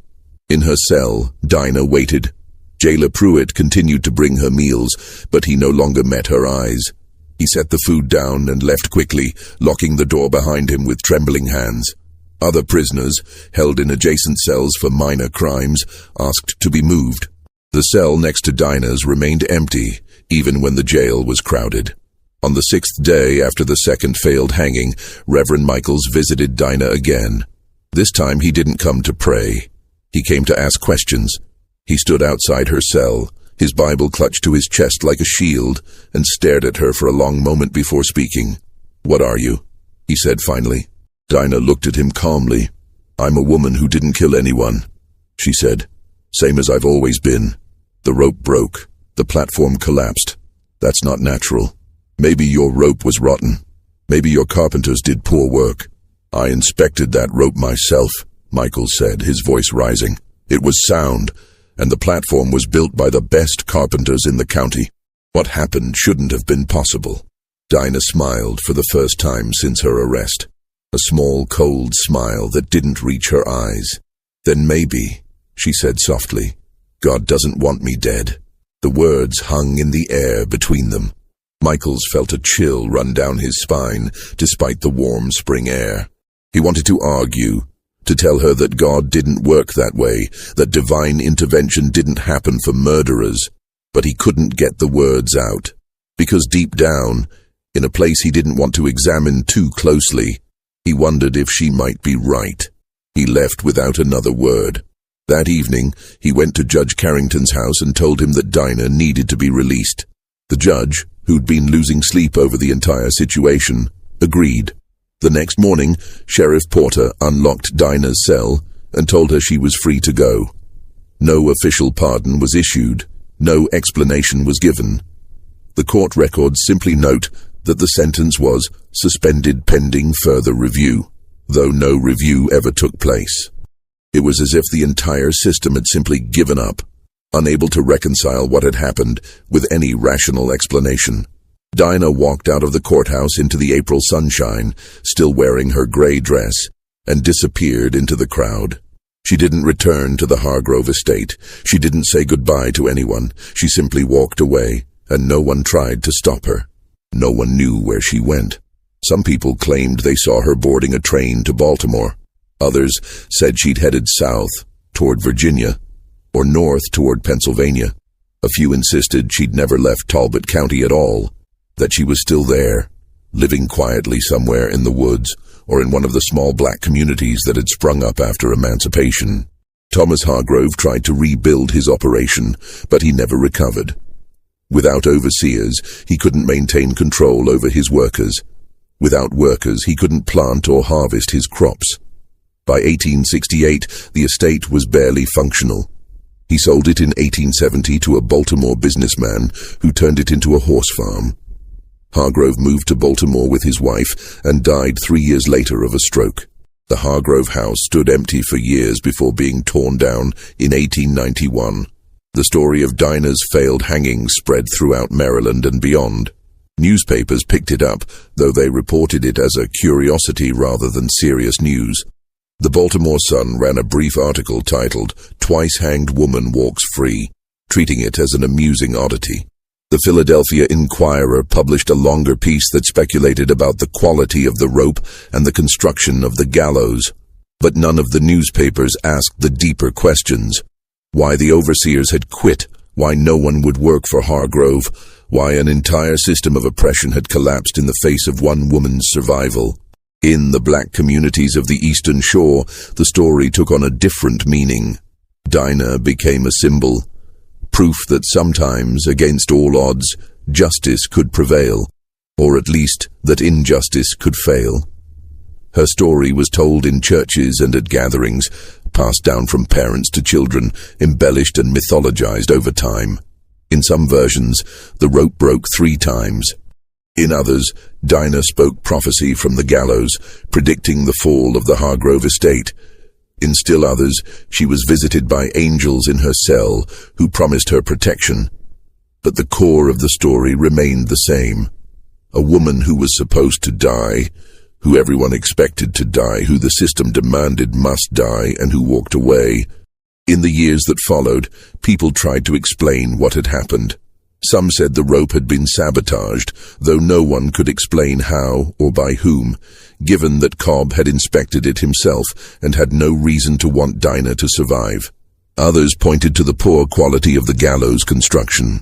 In her cell, Dinah waited. Jailer Pruitt continued to bring her meals, but he no longer met her eyes. He set the food down and left quickly, locking the door behind him with trembling hands. Other prisoners, held in adjacent cells for minor crimes, asked to be moved. The cell next to Dinah's remained empty, even when the jail was crowded. On the 6th day after the second failed hanging, Reverend Michaels visited Dinah again. This time he didn't come to pray. He came to ask questions. He stood outside her cell, his Bible clutched to his chest like a shield, and stared at her for a long moment before speaking. "What are you?" he said finally. Dinah looked at him calmly. "I'm a woman who didn't kill anyone," she said. "Same as I've always been. The rope broke. The platform collapsed. That's not natural. Maybe your rope was rotten. Maybe your carpenters did poor work." "I inspected that rope myself," Michael said, his voice rising. "It was sound, and the platform was built by the best carpenters in the county. What happened shouldn't have been possible." Dinah smiled for the first time since her arrest. A small, cold smile that didn't reach her eyes. "Then maybe," she said softly, "God doesn't want me dead." The words hung in the air between them. Michaels felt a chill run down his spine, despite the warm spring air. He wanted to argue, to tell her that God didn't work that way, that divine intervention didn't happen for murderers, but he couldn't get the words out, because deep down, in a place he didn't want to examine too closely, he wondered if she might be right. He left without another word. That evening, he went to Judge Carrington's house and told him that Dinah needed to be released. The judge, who'd been losing sleep over the entire situation, agreed. The next morning, Sheriff Porter unlocked Dinah's cell and told her she was free to go. No official pardon was issued. No explanation was given. The court records simply note that the sentence was suspended pending further review, though no review ever took place. It was as if the entire system had simply given up, unable to reconcile what had happened with any rational explanation. Dinah walked out of the courthouse into the April sunshine, still wearing her gray dress, and disappeared into the crowd. She didn't return to the Hargrove estate. She didn't say goodbye to anyone. She simply walked away, and no one tried to stop her. No one knew where she went. Some people claimed they saw her boarding a train to Baltimore. Others said she'd headed south, toward Virginia, or north toward Pennsylvania. A few insisted she'd never left Talbot County at all, that she was still there, living quietly somewhere in the woods or in one of the small black communities that had sprung up after emancipation. Thomas Hargrove tried to rebuild his operation, but he never recovered. Without overseers, he couldn't maintain control over his workers. Without workers, he couldn't plant or harvest his crops. By 1868, the estate was barely functional. He sold it in 1870 to a Baltimore businessman who turned it into a horse farm. Hargrove moved to Baltimore with his wife and died 3 years later of a stroke. The Hargrove house stood empty for years before being torn down in 1891. The story of Dinah's failed hanging spread throughout Maryland and beyond. Newspapers picked it up, though they reported it as a curiosity rather than serious news. The Baltimore Sun ran a brief article titled, "Twice Hanged Woman Walks Free," treating it as an amusing oddity. The Philadelphia Inquirer published a longer piece that speculated about the quality of the rope and the construction of the gallows. But none of the newspapers asked the deeper questions. Why the overseers had quit, why no one would work for Hargrove, why an entire system of oppression had collapsed in the face of one woman's survival. In the black communities of the Eastern Shore, the story took on a different meaning. Dinah became a symbol. Proof that sometimes, against all odds, justice could prevail, or at least that injustice could fail. Her story was told in churches and at gatherings, passed down from parents to children, embellished and mythologized over time. In some versions, the rope broke 3 times. In others, Dinah spoke prophecy from the gallows, predicting the fall of the Hargrove estate. In still others, she was visited by angels in her cell who promised her protection. But the core of the story remained the same. A woman who was supposed to die, who everyone expected to die, who the system demanded must die, and who walked away. In the years that followed, people tried to explain what had happened. Some said the rope had been sabotaged, though no one could explain how or by whom, given that Cobb had inspected it himself and had no reason to want Dinah to survive. Others pointed to the poor quality of the gallows construction,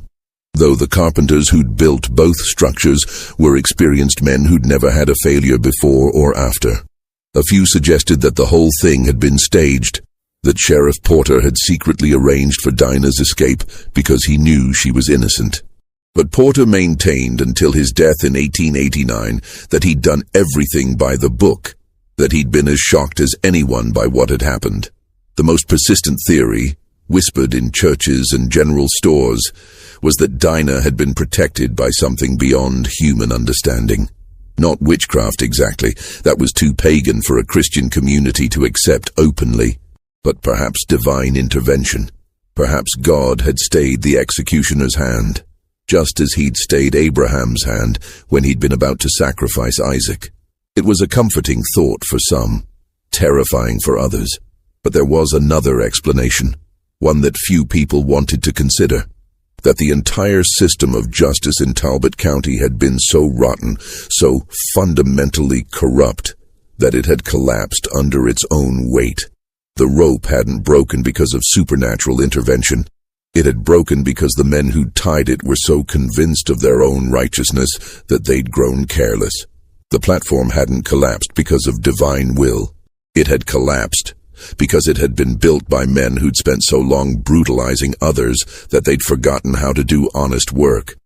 though the carpenters who'd built both structures were experienced men who'd never had a failure before or after. A few suggested that the whole thing had been staged, that Sheriff Porter had secretly arranged for Dinah's escape because he knew she was innocent. But Porter maintained until his death in 1889 that he'd done everything by the book, that he'd been as shocked as anyone by what had happened. The most persistent theory, whispered in churches and general stores, was that Dinah had been protected by something beyond human understanding. Not witchcraft exactly, that was too pagan for a Christian community to accept openly. But perhaps divine intervention. Perhaps God had stayed the executioner's hand, just as he'd stayed Abraham's hand when he'd been about to sacrifice Isaac. It was a comforting thought for some, terrifying for others. But there was another explanation, one that few people wanted to consider, that the entire system of justice in Talbot County had been so rotten, so fundamentally corrupt, that it had collapsed under its own weight. The rope hadn't broken because of supernatural intervention. It had broken because the men who tied it were so convinced of their own righteousness that they'd grown careless. The platform hadn't collapsed because of divine will. It had collapsed because it had been built by men who'd spent so long brutalizing others that they'd forgotten how to do honest work.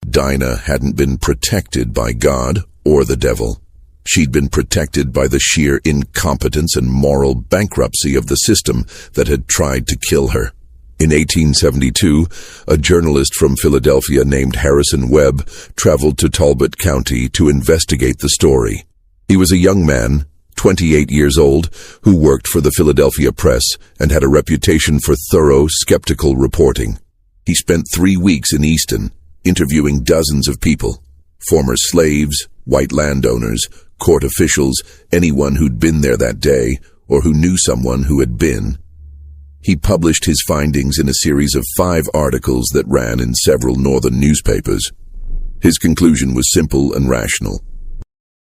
Dinah hadn't been protected by God or the devil. She'd been protected by the sheer incompetence and moral bankruptcy of the system that had tried to kill her. In 1872, a journalist from Philadelphia named Harrison Webb traveled to Talbot County to investigate the story. He was a young man, 28 years old, who worked for the Philadelphia Press and had a reputation for thorough, skeptical reporting. He spent 3 weeks in Easton, interviewing dozens of people, former slaves, white landowners, court officials, anyone who'd been there that day or who knew someone who had been. He published his findings in a series of 5 articles that ran in several northern newspapers. His conclusion was simple and rational.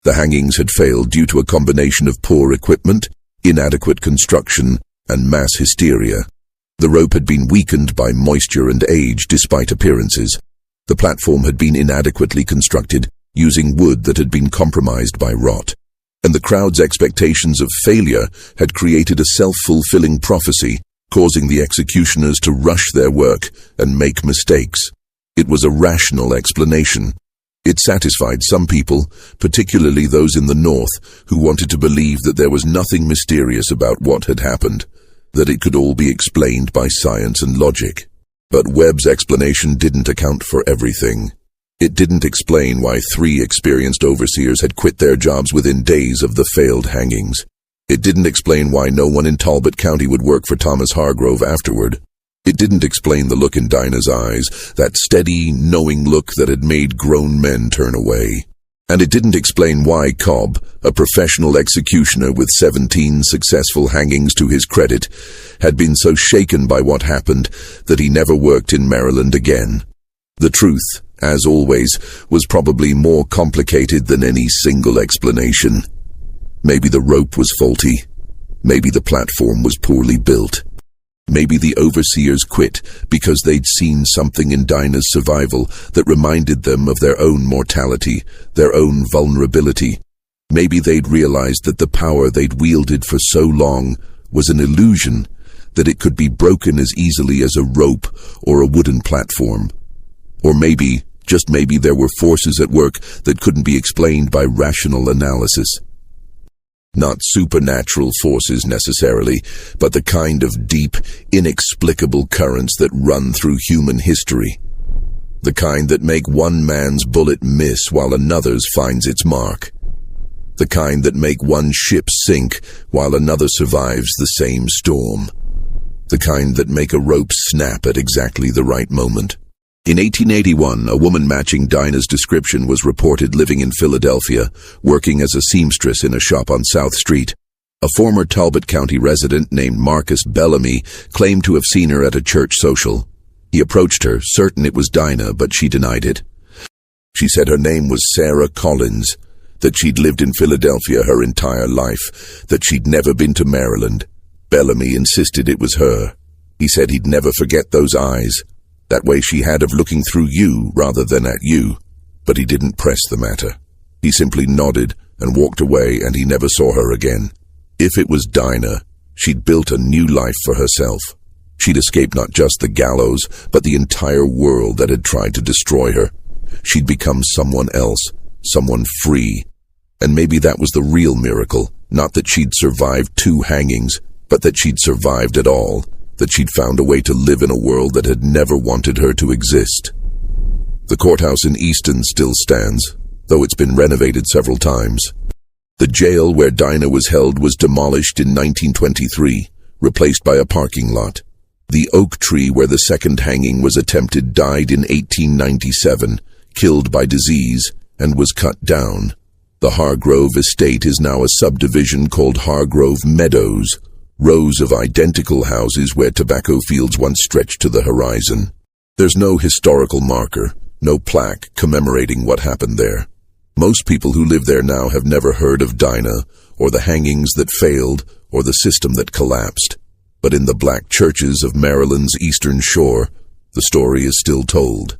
The hangings had failed due to a combination of poor equipment, inadequate construction, and mass hysteria. The rope had been weakened by moisture and age despite appearances. The platform had been inadequately constructed, using wood that had been compromised by rot. And the crowd's expectations of failure had created a self-fulfilling prophecy, causing the executioners to rush their work and make mistakes. It was a rational explanation. It satisfied some people, particularly those in the north, who wanted to believe that there was nothing mysterious about what had happened, that it could all be explained by science and logic. But Webb's explanation didn't account for everything. It didn't explain why 3 experienced overseers had quit their jobs within days of the failed hangings. It didn't explain why no one in Talbot County would work for Thomas Hargrove afterward. It didn't explain the look in Dinah's eyes, that steady, knowing look that had made grown men turn away. And it didn't explain why Cobb, a professional executioner with 17 successful hangings to his credit, had been so shaken by what happened that he never worked in Maryland again. The truth, as always, was probably more complicated than any single explanation. Maybe the rope was faulty. Maybe the platform was poorly built. Maybe the overseers quit because they'd seen something in Dinah's survival that reminded them of their own mortality, their own vulnerability. Maybe they'd realized that the power they'd wielded for so long was an illusion, that it could be broken as easily as a rope or a wooden platform. Or maybe, just maybe, there were forces at work that couldn't be explained by rational analysis. Not supernatural forces necessarily, but the kind of deep, inexplicable currents that run through human history. The kind that make one man's bullet miss while another's finds its mark. The kind that make one ship sink while another survives the same storm. The kind that make a rope snap at exactly the right moment. In 1881, a woman matching Dinah's description was reported living in Philadelphia, working as a seamstress in a shop on South Street. A former Talbot County resident named Marcus Bellamy claimed to have seen her at a church social. He approached her, certain it was Dinah, but she denied it. She said her name was Sarah Collins, that she'd lived in Philadelphia her entire life, that she'd never been to Maryland. Bellamy insisted it was her. He said he'd never forget those eyes. That way she had of looking through you rather than at you. But he didn't press the matter. He simply nodded and walked away, and he never saw her again. If it was Dinah, she'd built a new life for herself. She'd escaped not just the gallows, but the entire world that had tried to destroy her. She'd become someone else, someone free. And maybe that was the real miracle, not that she'd survived 2 hangings, but that she'd survived at all. That she'd found a way to live in a world that had never wanted her to exist. The courthouse in Easton still stands, though it's been renovated several times. The jail where Dinah was held was demolished in 1923, replaced by a parking lot. The oak tree where the second hanging was attempted died in 1897, killed by disease, and was cut down. The Hargrove estate is now a subdivision called Hargrove Meadows, rows of identical houses where tobacco fields once stretched to the horizon. There's no historical marker, no plaque commemorating what happened there. Most people who live there now have never heard of Dinah, or the hangings that failed, or the system that collapsed. But in the black churches of Maryland's eastern shore, the story is still told.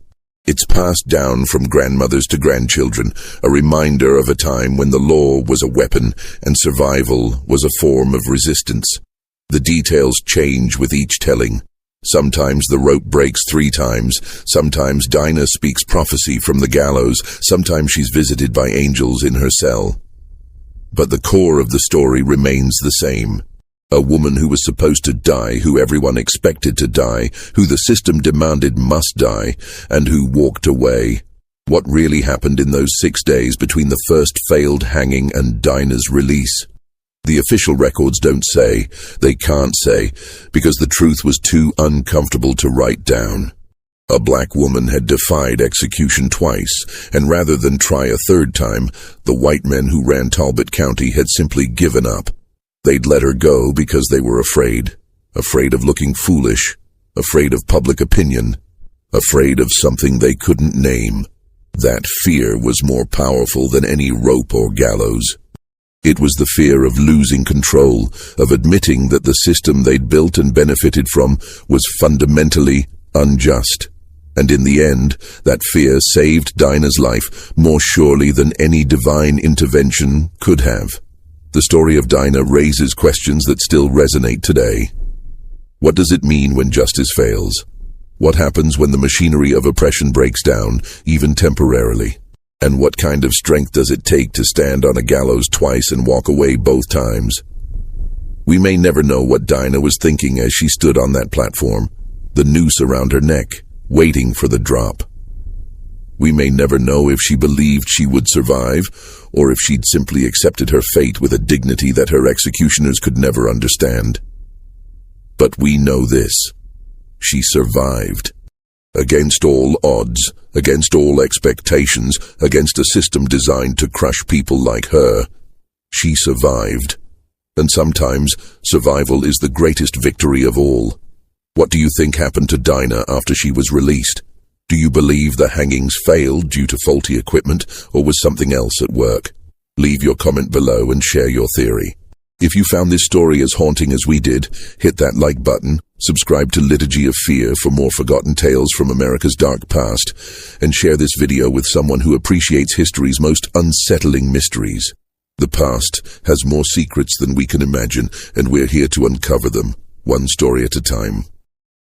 It's passed down from grandmothers to grandchildren, a reminder of a time when the law was a weapon and survival was a form of resistance. The details change with each telling. Sometimes the rope breaks 3 times, sometimes Dinah speaks prophecy from the gallows, sometimes she's visited by angels in her cell. But the core of the story remains the same. A woman who was supposed to die, who everyone expected to die, who the system demanded must die, and who walked away. What really happened in those 6 days between the first failed hanging and Dinah's release? The official records don't say, they can't say, because the truth was too uncomfortable to write down. A black woman had defied execution twice, and rather than try a 3rd time, the white men who ran Talbot County had simply given up. They'd let her go because they were afraid of looking foolish, afraid of public opinion, afraid of something they couldn't name. That fear was more powerful than any rope or gallows. It was the fear of losing control, of admitting that the system they'd built and benefited from was fundamentally unjust. And in the end, that fear saved Dinah's life more surely than any divine intervention could have. The story of Dinah raises questions that still resonate today. What does it mean when justice fails? What happens when the machinery of oppression breaks down, even temporarily? And what kind of strength does it take to stand on a gallows twice and walk away both times? We may never know what Dinah was thinking as she stood on that platform, the noose around her neck, waiting for the drop. We may never know if she believed she would survive, or if she'd simply accepted her fate with a dignity that her executioners could never understand. But we know this: she survived. Against all odds, against all expectations, against a system designed to crush people like her, she survived. And sometimes, survival is the greatest victory of all. What do you think happened to Dinah after she was released? Do you believe the hangings failed due to faulty equipment, or was something else at work? Leave your comment below and share your theory. If you found this story as haunting as we did, hit that like button, subscribe to Liturgy of Fear for more forgotten tales from America's dark past, and share this video with someone who appreciates history's most unsettling mysteries. The past has more secrets than we can imagine, and we're here to uncover them, one story at a time.